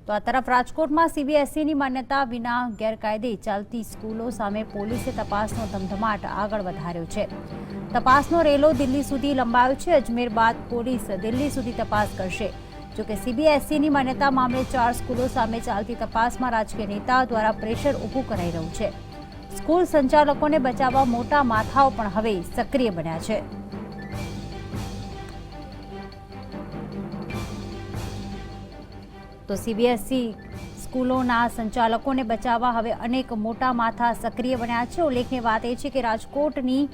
તો આ તરફ રાજકોટમાં સીબીએસઈની માન્યતા વિના ગેરકાયદે ચાલતી સ્કૂલો સામે પોલીસે તપાસનો ધમધમાટ આગળ વધાર્યો છે। તપાસનો રેલો દિલ્હી સુધી લંબાયો છે। અજમેર બાદ પોલીસ દિલ્હી સુધી તપાસ કરશે। જોકે સીબીએસઈની માન્યતા મામલે 4 સ્કૂલો સામે ચાલતી તપાસમાં રાજકીય નેતાઓ દ્વારા પ્રેશર ઊભું કરાઈ રહ્યું છે। સ્કૂલ સંચાલકોને બચાવવા મોટા માથાઓ પણ હવે સક્રિય બન્યા છે। તો સીબીએસઈ સ્કૂલોના સંચાલકોને બચાવવા હવે અનેક મોટા માથા સક્રિય બન્યા છે। ઉલ્લેખનીય વાત એ છે કે રાજકોટની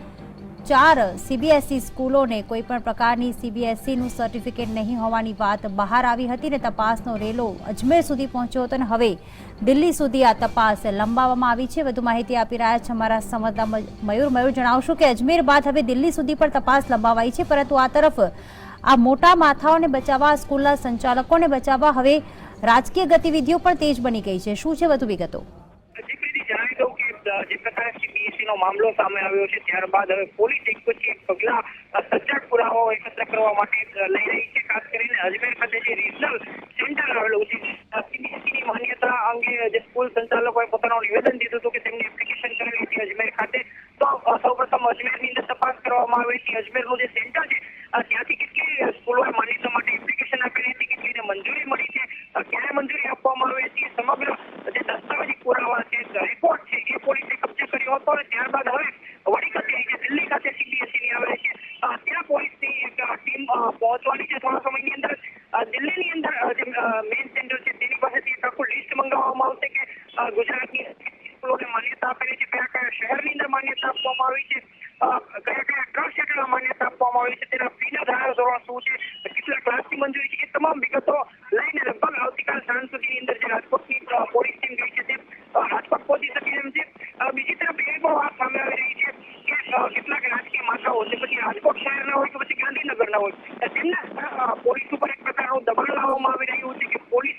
4 સીબીએસઈ સ્કૂલોને કોઈપણ પ્રકારની સીબીએસઈનું સર્ટિફિકેટ નહીં હોવાની વાત બહાર આવી હતી ને તપાસનો રેલો અજમેર સુધી પહોંચ્યો હતો અને હવે દિલ્હી સુધી આ તપાસ લંબાવવામાં આવી છે। વધુ માહિતી આપી રહ્યા છે અમારા સંવાદદાતા મયુર જણાવશો કે અજમેર બાદ હવે દિલ્હી સુધી પણ તપાસ લંબાવાઈ છે, પરંતુ આ તરફ આ મોટા માથાઓને બચાવવા, સ્કૂલના સંચાલકોને બચાવવા હવે રાજકીય ગતિવિધિઓ પણ તેજ બની ગઈ છે। શું છે વધુ વિગતો? જે પ્રકારે સીબીએસઈનો મામલો સામે આવ્યો છે ત્યારબાદ હવે પોલીસ એક પછી એક પગલા સચોટ પુરાવાઓ એકત્ર કરવા માટે લઈ રહી છે। ખાસ કરીને અજમેર ખાતે જે રિજનલ સેન્ટર આવેલું છે, સીબીએસઈની માન્યતા અંગે જે સ્કૂલ સંચાલકોએ પોતાનું નિવેદન દીધું હતું કે તેમની એપ્લિકેશન કરેલી હતી અજમેર ખાતે, તો સૌપ્રથમ અજમેરની અંદર તપાસ કરવામાં આવી હતી। અજમેરનું જે સેન્ટર છે ત્યાંથી કેટલી સ્કૂલોએ માન્યતા માટે એપ્લિકેશન આપેલી હતી, કેટલીને મંજૂરી મળી છે, ક્યારે મંજૂરી આપવામાં આવી હતી, સમગ્ર જે દસ્તાવેજી પુરાવા છે, રિપોર્ટ છે, એ પોલીસે કબજે કર્યો હતો અને ત્યારબાદ હવે વડી કચેરી જે દિલ્હી ખાતે સીબીએસઈની આવેલી છે ત્યાં પોલીસની એક ટીમ પહોંચવાની છે થોડા સમયની અંદર। દિલ્હીની અંદર જે મેઇન સેન્ટર છે તેની પાસેથી એક આખું લિસ્ટ મંગાવવામાં આવશે કે ગુજરાતની સ્કૂલોને માન્યતા આપેલી છે, કયા કયા શહેરની અંદર માન્યતા આપવામાં આવી છે, કયા કયા ટ્રસ્ટ હેઠળ માન્યતા આપવામાં આવી છે, તેના ફીના ધારાધોરણ શું છે, કેટલા ક્લાસની મંજૂરી છે, એ તમામ વિગતો લઈને લગભગ આવતીકાલ સાંજ સુધીની અંદર જે રાજકોટની પોલીસ ટીમ ગઈ છે તે રાજકોટ પહોંચી શકે એમ છે। બીજી તરફ એ પણ વાત સામે આવી રહી છે કે કેટલાક રાજકીય માથાઓ છે, પછી રાજકોટ શહેરના હોય કે પછી ગાંધીનગરના હોય, તેમના પોલીસ ઉપર એક પ્રકારનું દબાણ લાવવામાં આવી રહ્યું છે કે પોલીસ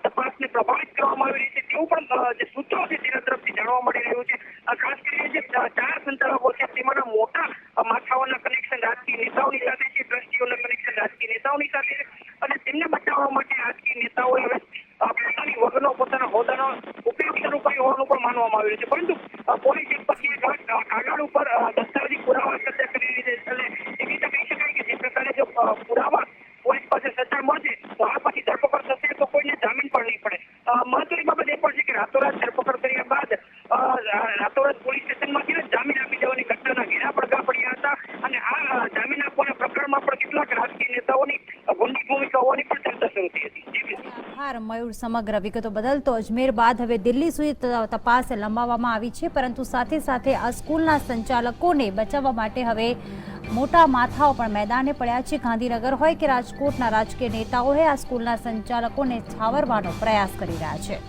તપાસને પ્રભાવિત કરવામાં આવી રહી છે, તેવું પણ જે સૂત્રો છે તેના તરફથી જાણવા મળી રહ્યું છે। ખાસ કરીને જે 4 સંચાલકો છે તેમાંના મોટા માથાઓના કનેક્શન રાજકીય નેતાઓની સાથે છે, ટ્રસ્ટીઓના કનેક્શન રાજકીય નેતાઓની સાથે છે અને તેમને બચાવવા માટે રાજકીય નેતાઓએ હવે પોતાની વગરનો પોતાના હોદ્દાનો ઉપયોગ શરૂ કર્યો હોવાનું પણ માનવામાં આવી રહ્યું છે, પરંતુ પોલીસ એક પછી એક કાગળ ઉપર દસ્તાવેજી પુરાવા એકત્ર કરી રહી છે। એટલે એવી રીતે કહી શકાય કે જે પ્રકારે જો પુરાવા પોલીસ પાસે સચ્ચાઈ મળશે તો આ પછી ધરપકડ થશે તો કોઈને જામીન પણ નહીં પડે। મહત્વની બાબત એ પણ છે કે રાતોરાત ધરપકડ કર્યા બાદ રાતોરાત પોલીસ સ્ટેશનમાંથી જામીન આપી દેવાની ઘટનાના ઘેરા પડઘા પડ્યા હતા અને આ જામીન આપવાના પ્રકરણમાં પણ કેટલાક રાજકીય નેતાઓની ગુંડી ભૂમિકા હોવાની પણ ચર્ચા શરૂ થઈ હતી। આભાર મયુર સમગ્ર વિગતો બદલ। તો અજમેર બાદ હવે દિલ્હી સુધી તપાસ લંબાવવામાં આવી છે, પરંતુ સાથે સાથે આ સ્કૂલના સંચાલકોને બચાવવા માટે હવે મોટા માથાઓ પણ મેદાને પડ્યા છે। ગાંધીનગર હોય કે રાજકોટના રાજકીય નેતાઓએ આ સ્કૂલના સંચાલકોને છાવરવાનો પ્રયાસ કરી રહ્યા છે।